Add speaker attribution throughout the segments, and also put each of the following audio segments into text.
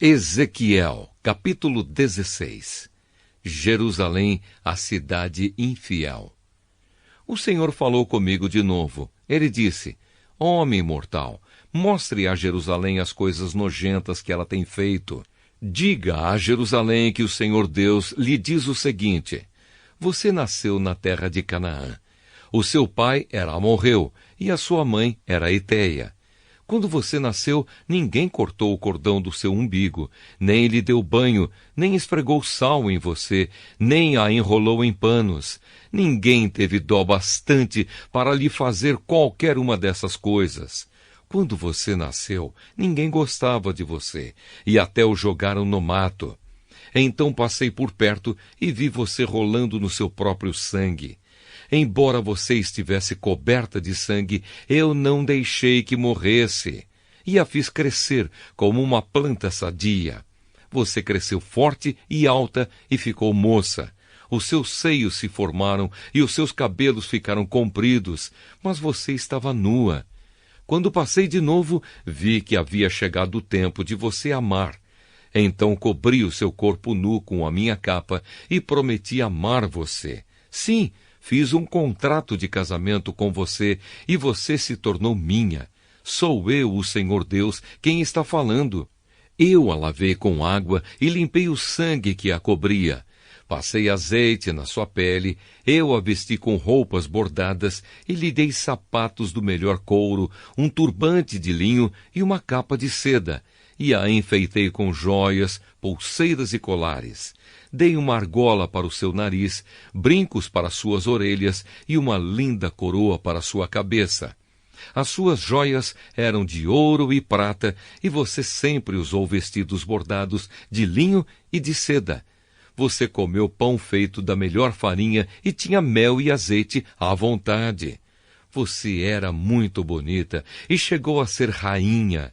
Speaker 1: Ezequiel, capítulo 16. Jerusalém, a cidade infiel. O Senhor falou comigo de novo. Ele disse: Homem mortal, mostre a Jerusalém as coisas nojentas que ela tem feito. Diga a Jerusalém que o Senhor Deus lhe diz o seguinte: Você nasceu na terra de Canaã. O seu pai era amorreu e a sua mãe era heteia. Quando você nasceu, ninguém cortou o cordão do seu umbigo, nem lhe deu banho, nem esfregou sal em você, nem a enrolou em panos. Ninguém teve dó bastante para lhe fazer qualquer uma dessas coisas. Quando você nasceu, ninguém gostava de você, e até o jogaram no mato. Então passei por perto e vi você rolando no seu próprio sangue. Embora você estivesse coberta de sangue, eu não deixei que morresse. E a fiz crescer como uma planta sadia. Você cresceu forte e alta e ficou moça. Os seus seios se formaram e os seus cabelos ficaram compridos, mas você estava nua. Quando passei de novo, vi que havia chegado o tempo de você amar. Então cobri o seu corpo nu com a minha capa e prometi amar você. Sim, fiz um contrato de casamento com você e você se tornou minha. Sou eu, o Senhor Deus, quem está falando. Eu a lavei com água e limpei o sangue que a cobria. Passei azeite na sua pele, eu a vesti com roupas bordadas e lhe dei sapatos do melhor couro, um turbante de linho e uma capa de seda, e a enfeitei com joias, pulseiras e colares. Dei uma argola para o seu nariz, brincos para suas orelhas e uma linda coroa para sua cabeça. As suas joias eram de ouro e prata, e você sempre usou vestidos bordados de linho e de seda. Você comeu pão feito da melhor farinha e tinha mel e azeite à vontade. Você era muito bonita e chegou a ser rainha.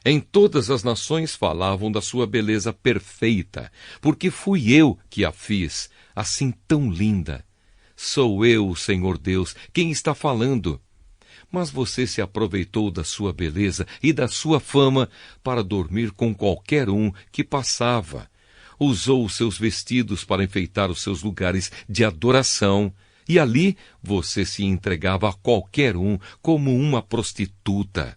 Speaker 1: Em todas as nações falavam da sua beleza perfeita, porque fui eu que a fiz, assim tão linda. Sou eu, o Senhor Deus, quem está falando. Mas você se aproveitou da sua beleza e da sua fama para dormir com qualquer um que passava. Usou os seus vestidos para enfeitar os seus lugares de adoração, e ali você se entregava a qualquer um como uma prostituta.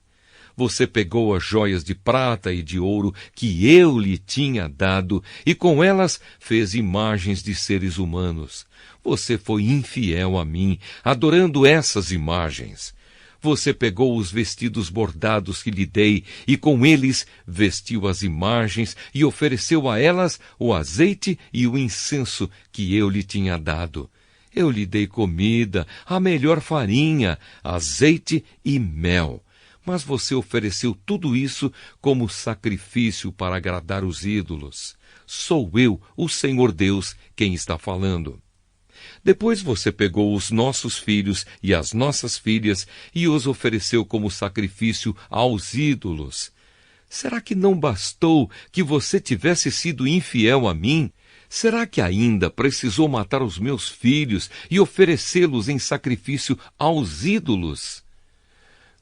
Speaker 1: Você pegou as joias de prata e de ouro que eu lhe tinha dado e com elas fez imagens de seres humanos. Você foi infiel a mim, adorando essas imagens. Você pegou os vestidos bordados que lhe dei e com eles vestiu as imagens e ofereceu a elas o azeite e o incenso que eu lhe tinha dado. Eu lhe dei comida, a melhor farinha, azeite e mel. Mas você ofereceu tudo isso como sacrifício para agradar os ídolos. Sou eu, o Senhor Deus, quem está falando. Depois você pegou os nossos filhos e as nossas filhas e os ofereceu como sacrifício aos ídolos. Será que não bastou que você tivesse sido infiel a mim? Será que ainda precisou matar os meus filhos e oferecê-los em sacrifício aos ídolos?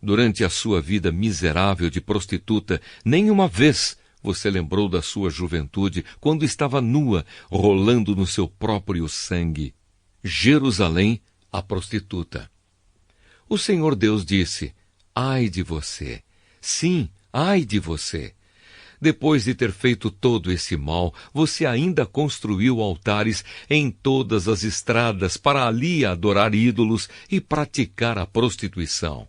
Speaker 1: Durante a sua vida miserável de prostituta, nenhuma vez você lembrou da sua juventude, quando estava nua, rolando no seu próprio sangue. Jerusalém, a prostituta. O Senhor Deus disse: Ai de você! Sim, ai de você! Depois de ter feito todo esse mal, você ainda construiu altares em todas as estradas para ali adorar ídolos e praticar a prostituição.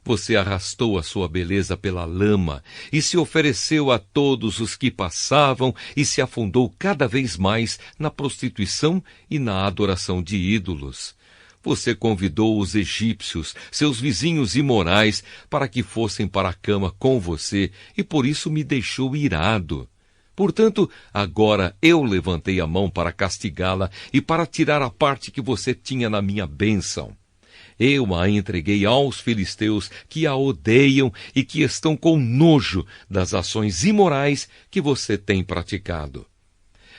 Speaker 1: Você arrastou a sua beleza pela lama e se ofereceu a todos os que passavam e se afundou cada vez mais na prostituição e na adoração de ídolos. Você convidou os egípcios, seus vizinhos imorais, para que fossem para a cama com você e por isso me deixou irado. Portanto, agora eu levantei a mão para castigá-la e para tirar a parte que você tinha na minha bênção. Eu a entreguei aos filisteus que a odeiam e que estão com nojo das ações imorais que você tem praticado.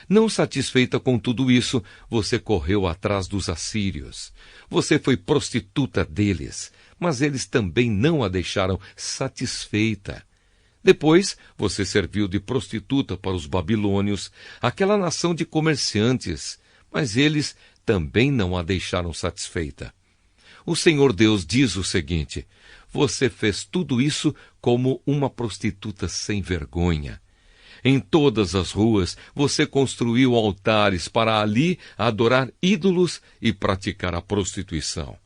Speaker 1: Não satisfeita com tudo isso, você correu atrás dos assírios. Você foi prostituta deles, mas eles também não a deixaram satisfeita. Depois, você serviu de prostituta para os babilônios, aquela nação de comerciantes, mas eles também não a deixaram satisfeita. O Senhor Deus diz o seguinte: você fez tudo isso como uma prostituta sem vergonha. Em todas as ruas você construiu altares para ali adorar ídolos e praticar a prostituição.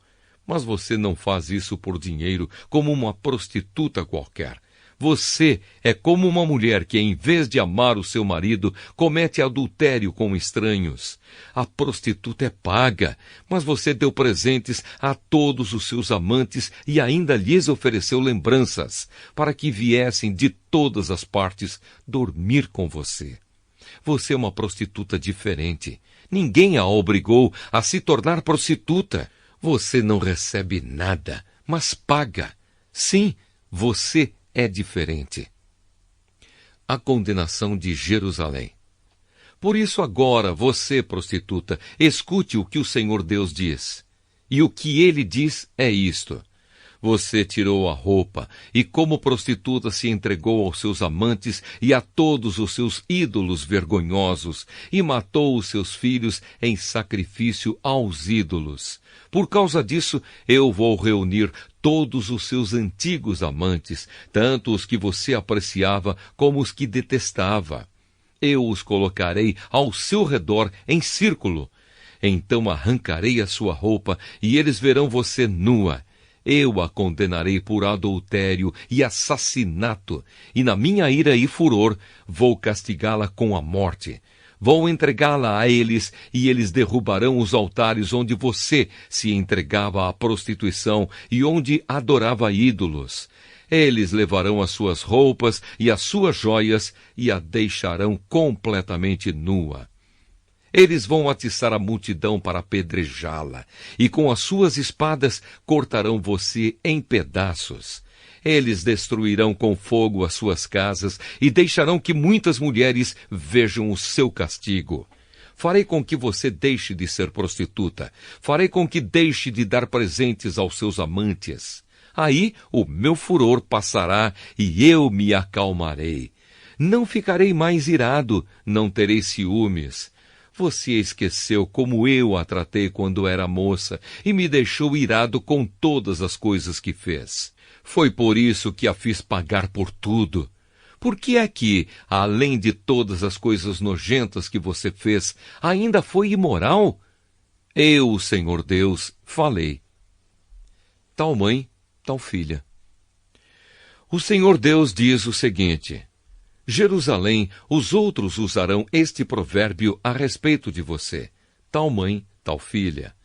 Speaker 1: Mas você não faz isso por dinheiro como uma prostituta qualquer. Você é como uma mulher que, em vez de amar o seu marido, comete adultério com estranhos. A prostituta é paga, mas você deu presentes a todos os seus amantes e ainda lhes ofereceu lembranças, para que viessem de todas as partes dormir com você. Você é uma prostituta diferente. Ninguém a obrigou a se tornar prostituta. Você não recebe nada, mas paga. Sim, você é diferente. A condenação de Jerusalém. Por isso agora, você, prostituta, escute o que o Senhor Deus diz. E o que ele diz é isto: você tirou a roupa e, como prostituta, se entregou aos seus amantes e a todos os seus ídolos vergonhosos e matou os seus filhos em sacrifício aos ídolos. Por causa disso, eu vou reunir todos os seus antigos amantes, tanto os que você apreciava como os que detestava. Eu os colocarei ao seu redor em círculo. Então arrancarei a sua roupa e eles verão você nua. Eu a condenarei por adultério e assassinato, e na minha ira e furor vou castigá-la com a morte. Vou entregá-la a eles, e eles derrubarão os altares onde você se entregava à prostituição e onde adorava ídolos. Eles levarão as suas roupas e as suas joias e a deixarão completamente nua. Eles vão atiçar a multidão para apedrejá-la, e com as suas espadas cortarão você em pedaços. Eles destruirão com fogo as suas casas e deixarão que muitas mulheres vejam o seu castigo. Farei com que você deixe de ser prostituta. Farei com que deixe de dar presentes aos seus amantes. Aí o meu furor passará e eu me acalmarei. Não ficarei mais irado, não terei ciúmes. Você esqueceu como eu a tratei quando era moça e me deixou irado com todas as coisas que fez. Foi por isso que a fiz pagar por tudo. Por que é que, além de todas as coisas nojentas que você fez, ainda foi imoral? Eu, o Senhor Deus, falei. Tal mãe, tal filha. O Senhor Deus diz o seguinte: Jerusalém, os outros usarão este provérbio a respeito de você. Tal mãe, tal filha.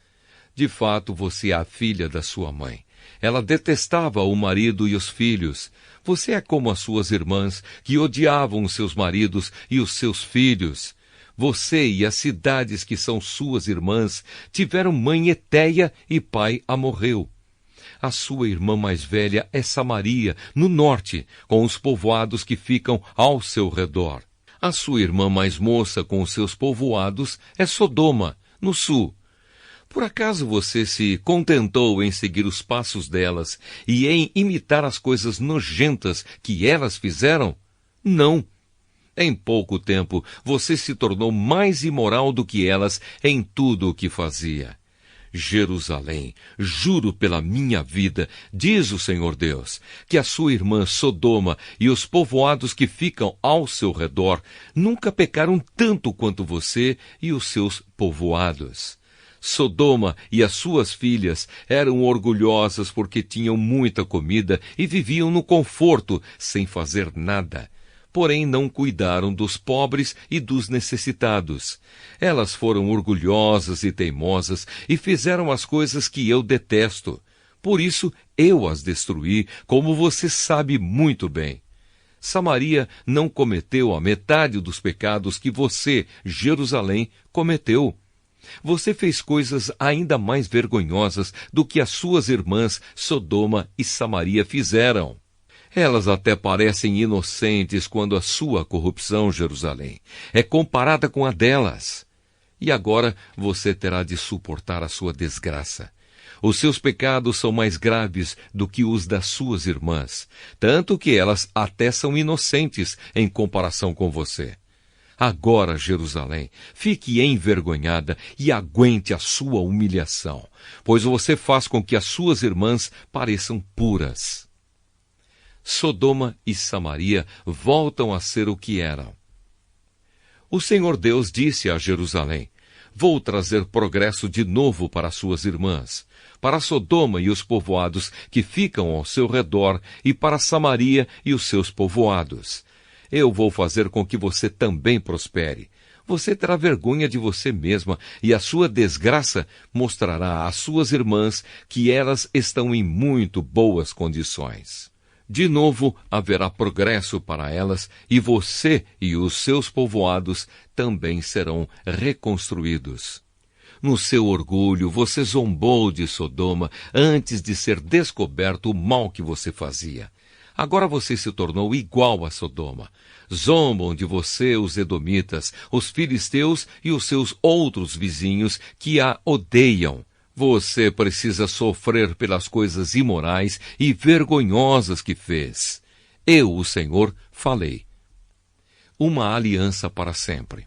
Speaker 1: De fato, você é a filha da sua mãe. Ela detestava o marido e os filhos. Você é como as suas irmãs, que odiavam os seus maridos e os seus filhos. Você e as cidades que são suas irmãs tiveram mãe Etéia e pai Amorreu. A sua irmã mais velha é Samaria, no norte, com os povoados que ficam ao seu redor. A sua irmã mais moça, com os seus povoados, é Sodoma, no sul. Por acaso você se contentou em seguir os passos delas e em imitar as coisas nojentas que elas fizeram? Não. Em pouco tempo, você se tornou mais imoral do que elas em tudo o que fazia. Jerusalém, juro pela minha vida, diz o Senhor Deus, que a sua irmã Sodoma e os povoados que ficam ao seu redor nunca pecaram tanto quanto você e os seus povoados. Sodoma e as suas filhas eram orgulhosas porque tinham muita comida e viviam no conforto, sem fazer nada. Porém, não cuidaram dos pobres e dos necessitados. Elas foram orgulhosas e teimosas e fizeram as coisas que eu detesto. Por isso, eu as destruí, como você sabe muito bem. Samaria não cometeu a metade dos pecados que você, Jerusalém, cometeu. Você fez coisas ainda mais vergonhosas do que as suas irmãs Sodoma e Samaria fizeram. Elas até parecem inocentes quando a sua corrupção, Jerusalém, é comparada com a delas. E agora você terá de suportar a sua desgraça. Os seus pecados são mais graves do que os das suas irmãs, tanto que elas até são inocentes em comparação com você. Agora, Jerusalém, fique envergonhada e aguente a sua humilhação, pois você faz com que as suas irmãs pareçam puras. Sodoma e Samaria voltam a ser o que eram. O Senhor Deus disse a Jerusalém: vou trazer progresso de novo para suas irmãs, para Sodoma e os povoados que ficam ao seu redor, e para Samaria e os seus povoados. Eu vou fazer com que você também prospere. Você terá vergonha de você mesma, e a sua desgraça mostrará às suas irmãs que elas estão em muito boas condições. De novo haverá progresso para elas, e você e os seus povoados também serão reconstruídos. No seu orgulho, você zombou de Sodoma antes de ser descoberto o mal que você fazia. Agora você se tornou igual a Sodoma. Zombam de você os edomitas, os filisteus e os seus outros vizinhos que a odeiam. Você precisa sofrer pelas coisas imorais e vergonhosas que fez. Eu, o Senhor, falei. Uma aliança para sempre.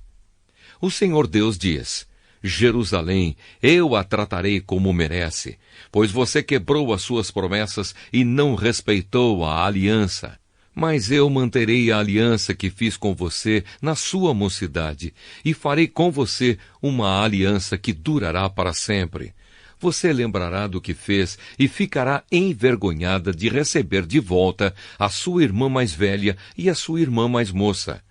Speaker 1: O Senhor Deus diz: Jerusalém, eu a tratarei como merece, pois você quebrou as suas promessas e não respeitou a aliança. Mas eu manterei a aliança que fiz com você na sua mocidade, e farei com você uma aliança que durará para sempre. Você lembrará do que fez e ficará envergonhada de receber de volta a sua irmã mais velha e a sua irmã mais moça.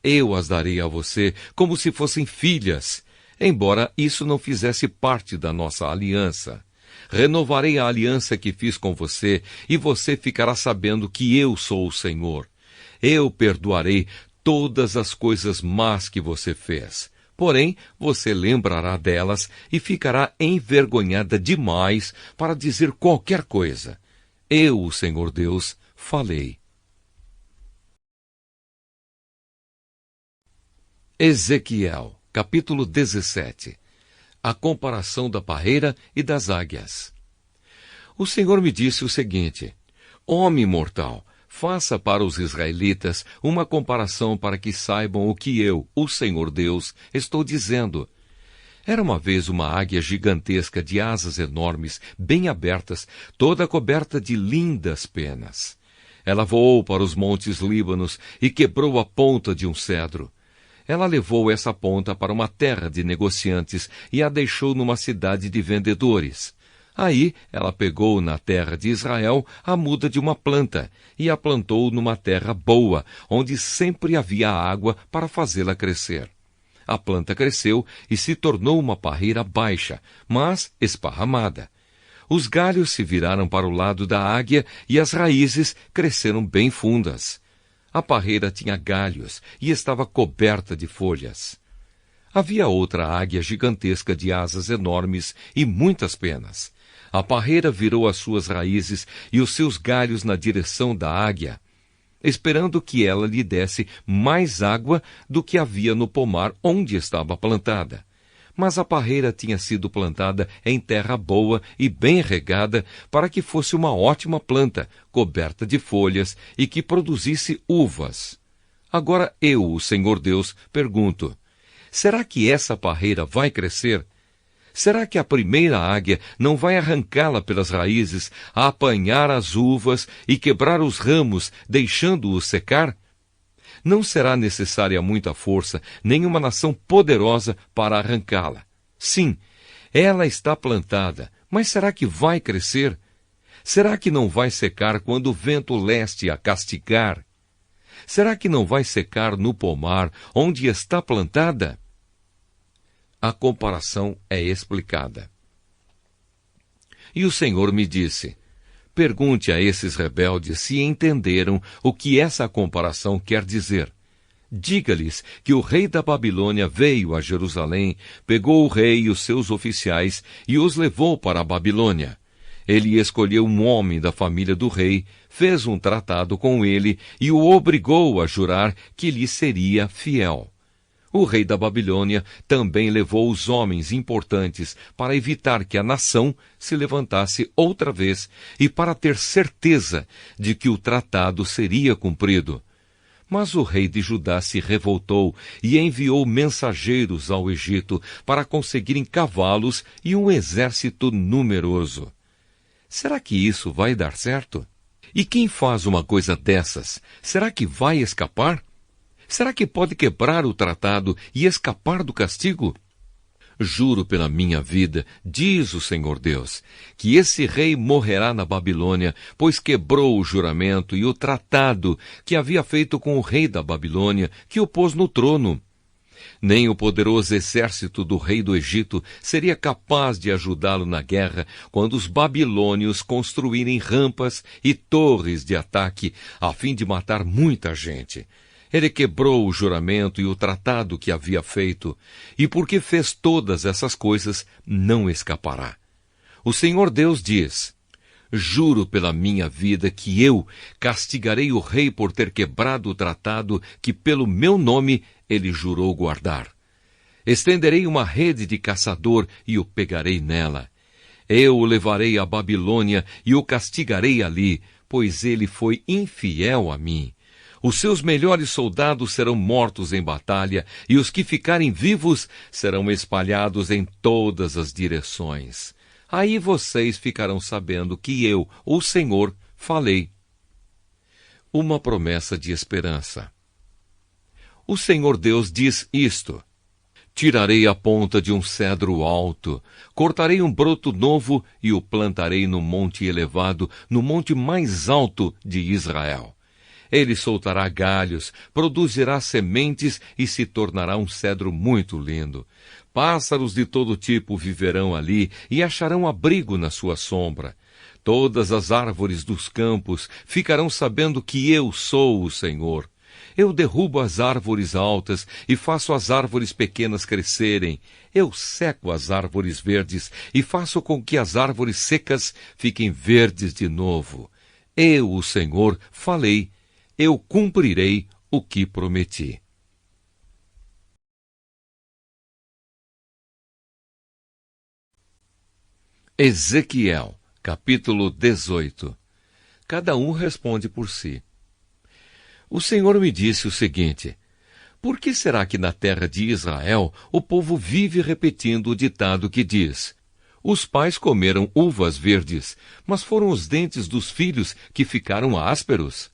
Speaker 1: Eu as darei a você como se fossem filhas, embora isso não fizesse parte da nossa aliança. Renovarei a aliança que fiz com você, e você ficará sabendo que eu sou o Senhor. Eu perdoarei todas as coisas más que você fez. Porém, você lembrará delas e ficará envergonhada demais para dizer qualquer coisa. Eu, o Senhor Deus, falei. Ezequiel, capítulo 17. A comparação da parreira e das águias. O Senhor me disse o seguinte: homem mortal, faça para os israelitas uma comparação para que saibam o que eu, o Senhor Deus, estou dizendo. Era uma vez uma águia gigantesca de asas enormes, bem abertas, toda coberta de lindas penas. Ela voou para os montes Líbanos e quebrou a ponta de um cedro. Ela levou essa ponta para uma terra de negociantes e a deixou numa cidade de vendedores. Aí ela pegou na terra de Israel a muda de uma planta e a plantou numa terra boa, onde sempre havia água para fazê-la crescer. A planta cresceu e se tornou uma parreira baixa, mas esparramada. Os galhos se viraram para o lado da águia e as raízes cresceram bem fundas. A parreira tinha galhos e estava coberta de folhas. Havia outra águia gigantesca de asas enormes e muitas penas. A parreira virou as suas raízes e os seus galhos na direção da águia, esperando que ela lhe desse mais água do que havia no pomar onde estava plantada. Mas a parreira tinha sido plantada em terra boa e bem regada para que fosse uma ótima planta, coberta de folhas e que produzisse uvas. Agora eu, o Senhor Deus, pergunto: será que essa parreira vai crescer? Será que a primeira águia não vai arrancá-la pelas raízes, apanhar as uvas e quebrar os ramos, deixando-os secar? Não será necessária muita força, nem uma nação poderosa para arrancá-la. Sim, ela está plantada, mas será que vai crescer? Será que não vai secar quando o vento leste a castigar? Será que não vai secar no pomar onde está plantada? A comparação é explicada. E o Senhor me disse: pergunte a esses rebeldes se entenderam o que essa comparação quer dizer. Diga-lhes que o rei da Babilônia veio a Jerusalém, pegou o rei e os seus oficiais e os levou para a Babilônia. Ele escolheu um homem da família do rei, fez um tratado com ele e o obrigou a jurar que lhe seria fiel. O rei da Babilônia também levou os homens importantes para evitar que a nação se levantasse outra vez e para ter certeza de que o tratado seria cumprido. Mas o rei de Judá se revoltou e enviou mensageiros ao Egito para conseguirem cavalos e um exército numeroso. Será que isso vai dar certo? E quem faz uma coisa dessas, será que vai escapar? Será que pode quebrar o tratado e escapar do castigo? Juro pela minha vida, diz o Senhor Deus, que esse rei morrerá na Babilônia, pois quebrou o juramento e o tratado que havia feito com o rei da Babilônia, que o pôs no trono. Nem o poderoso exército do rei do Egito seria capaz de ajudá-lo na guerra quando os babilônios construírem rampas e torres de ataque a fim de matar muita gente. Ele quebrou o juramento e o tratado que havia feito, e porque fez todas essas coisas, não escapará. O Senhor Deus diz: juro pela minha vida que eu castigarei o rei por ter quebrado o tratado que pelo meu nome ele jurou guardar. Estenderei uma rede de caçador e o pegarei nela. Eu o levarei à Babilônia e o castigarei ali, pois ele foi infiel a mim. Os seus melhores soldados serão mortos em batalha, e os que ficarem vivos serão espalhados em todas as direções. Aí vocês ficarão sabendo que eu, o Senhor, falei. Uma promessa de esperança. O Senhor Deus diz isto: tirarei a ponta de um cedro alto, cortarei um broto novo e o plantarei no monte elevado, no monte mais alto de Israel. Ele soltará galhos, produzirá sementes e se tornará um cedro muito lindo. Pássaros de todo tipo viverão ali e acharão abrigo na sua sombra. Todas as árvores dos campos ficarão sabendo que eu sou o Senhor. Eu derrubo as árvores altas e faço as árvores pequenas crescerem. Eu seco as árvores verdes e faço com que as árvores secas fiquem verdes de novo. Eu, o Senhor, falei. Eu cumprirei o que prometi. Ezequiel, capítulo 18. Cada um responde por si. O Senhor me disse o seguinte: por que será que na terra de Israel o povo vive repetindo o ditado que diz: os pais comeram uvas verdes, mas foram os dentes dos filhos que ficaram ásperos?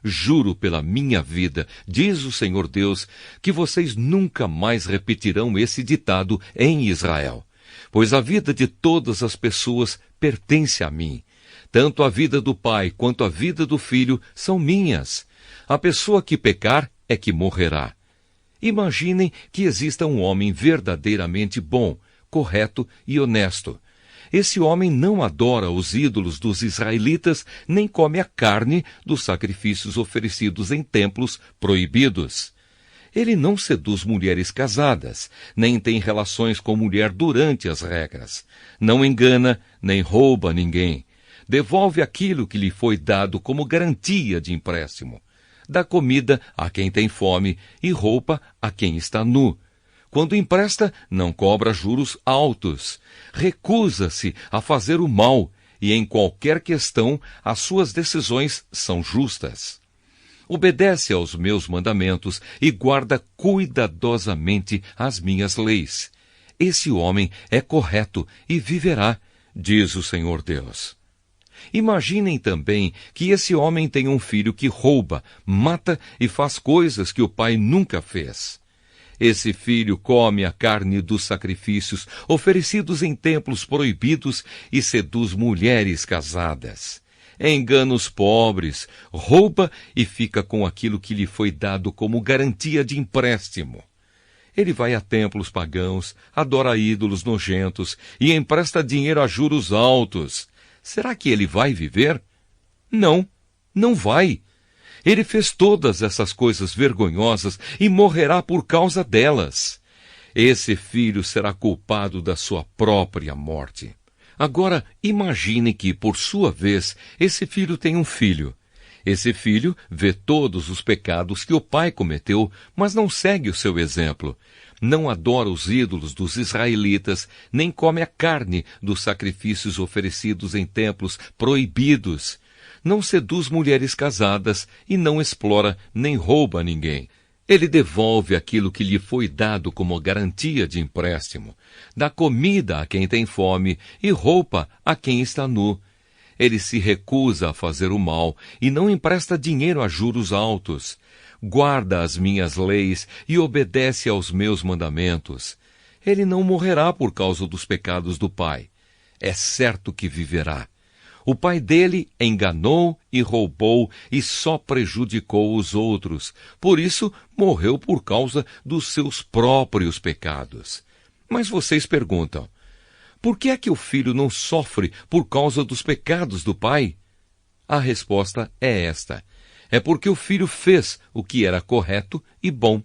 Speaker 1: Juro pela minha vida, diz o Senhor Deus, que vocês nunca mais repetirão esse ditado em Israel. Pois a vida de todas as pessoas pertence a mim. Tanto a vida do pai quanto a vida do filho são minhas. A pessoa que pecar é que morrerá. Imaginem que exista um homem verdadeiramente bom, correto e honesto. Esse homem não adora os ídolos dos israelitas, nem come a carne dos sacrifícios oferecidos em templos proibidos. Ele não seduz mulheres casadas, nem tem relações com mulher durante as regras. Não engana, nem rouba ninguém. Devolve aquilo que lhe foi dado como garantia de empréstimo. Dá comida a quem tem fome e roupa a quem está nu. Quando empresta, não cobra juros altos. Recusa-se a fazer o mal e, em qualquer questão, as suas decisões são justas. Obedece aos meus mandamentos e guarda cuidadosamente as minhas leis. Esse homem é correto e viverá, diz o Senhor Deus. Imaginem também que esse homem tem um filho que rouba, mata e faz coisas que o pai nunca fez. Esse filho come a carne dos sacrifícios oferecidos em templos proibidos e seduz mulheres casadas. Engana os pobres, rouba e fica com aquilo que lhe foi dado como garantia de empréstimo. Ele vai a templos pagãos, adora ídolos nojentos e empresta dinheiro a juros altos. Será que ele vai viver? Não, não vai. Ele fez todas essas coisas vergonhosas e morrerá por causa delas. Esse filho será culpado da sua própria morte. Agora, imagine que, por sua vez, esse filho tem um filho. Esse filho vê todos os pecados que o pai cometeu, mas não segue o seu exemplo. Não adora os ídolos dos israelitas, nem come a carne dos sacrifícios oferecidos em templos proibidos. Não seduz mulheres casadas e não explora nem rouba ninguém. Ele devolve aquilo que lhe foi dado como garantia de empréstimo, dá comida a quem tem fome e roupa a quem está nu. Ele se recusa a fazer o mal e não empresta dinheiro a juros altos. Guarda as minhas leis e obedece aos meus mandamentos. Ele não morrerá por causa dos pecados do pai. É certo que viverá. O pai dele enganou e roubou e só prejudicou os outros. Por isso, morreu por causa dos seus próprios pecados. Mas vocês perguntam, por que é que o filho não sofre por causa dos pecados do pai? A resposta é esta. É porque o filho fez o que era correto e bom.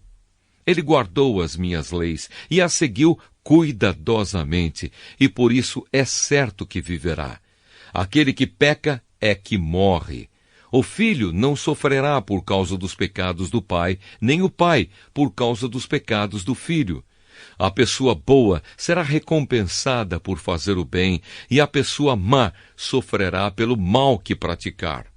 Speaker 1: Ele guardou as minhas leis e as seguiu cuidadosamente, e por isso é certo que viverá. Aquele que peca é que morre. O filho não sofrerá por causa dos pecados do pai, nem o pai por causa dos pecados do filho. A pessoa boa será recompensada por fazer o bem, e a pessoa má sofrerá pelo mal que praticar.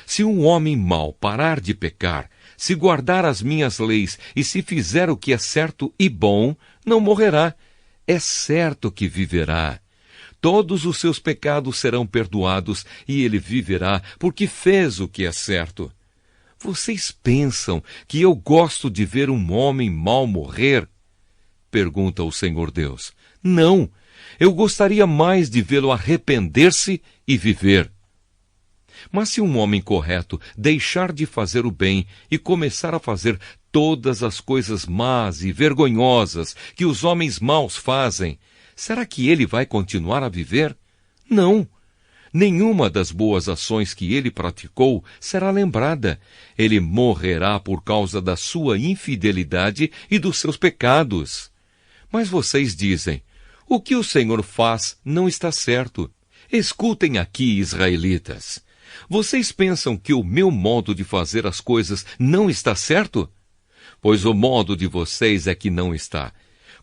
Speaker 1: Se um homem mau parar de pecar, se guardar as minhas leis e se fizer o que é certo e bom, não morrerá. É certo que viverá. Todos os seus pecados serão perdoados e ele viverá porque fez o que é certo. Vocês pensam que eu gosto de ver um homem mau morrer? Pergunta o Senhor Deus. Não, eu gostaria mais de vê-lo arrepender-se e viver. Mas se um homem correto deixar de fazer o bem e começar a fazer todas as coisas más e vergonhosas que os homens maus fazem, será que ele vai continuar a viver? Não. Nenhuma das boas ações que ele praticou será lembrada. Ele morrerá por causa da sua infidelidade e dos seus pecados. Mas vocês dizem, o que o Senhor faz não está certo. Escutem aqui, israelitas. Vocês pensam que o meu modo de fazer as coisas não está certo? Pois o modo de vocês é que não está.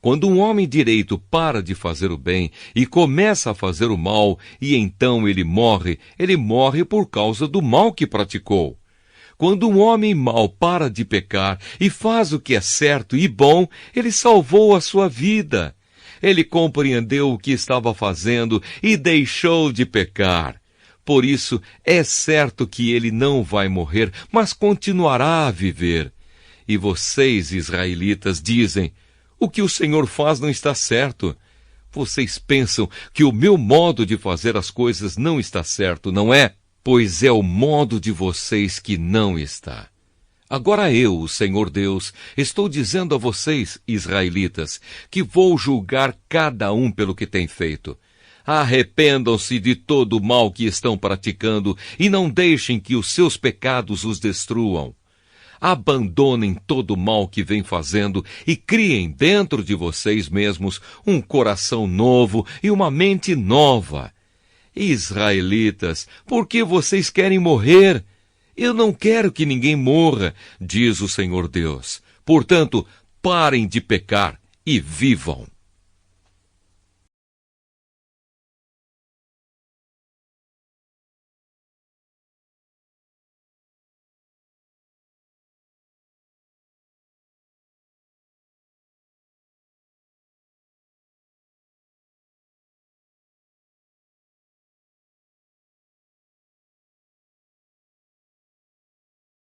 Speaker 1: Quando um homem direito para de fazer o bem e começa a fazer o mal, e então ele morre por causa do mal que praticou. Quando um homem mau para de pecar e faz o que é certo e bom, ele salvou a sua vida. Ele compreendeu o que estava fazendo e deixou de pecar. Por isso, é certo que ele não vai morrer, mas continuará a viver. E vocês, israelitas, dizem, o que o Senhor faz não está certo. Vocês pensam que o meu modo de fazer as coisas não está certo, não é? Pois é o modo de vocês que não está. Agora eu, o Senhor Deus, estou dizendo a vocês, israelitas, que vou julgar cada um pelo que tem feito. Arrependam-se de todo o mal que estão praticando e não deixem que os seus pecados os destruam. Abandonem todo o mal que vêm fazendo e criem dentro de vocês mesmos um coração novo e uma mente nova. Israelitas, por que vocês querem morrer? Eu não quero que ninguém morra, diz o Senhor Deus. Portanto, parem de pecar e vivam.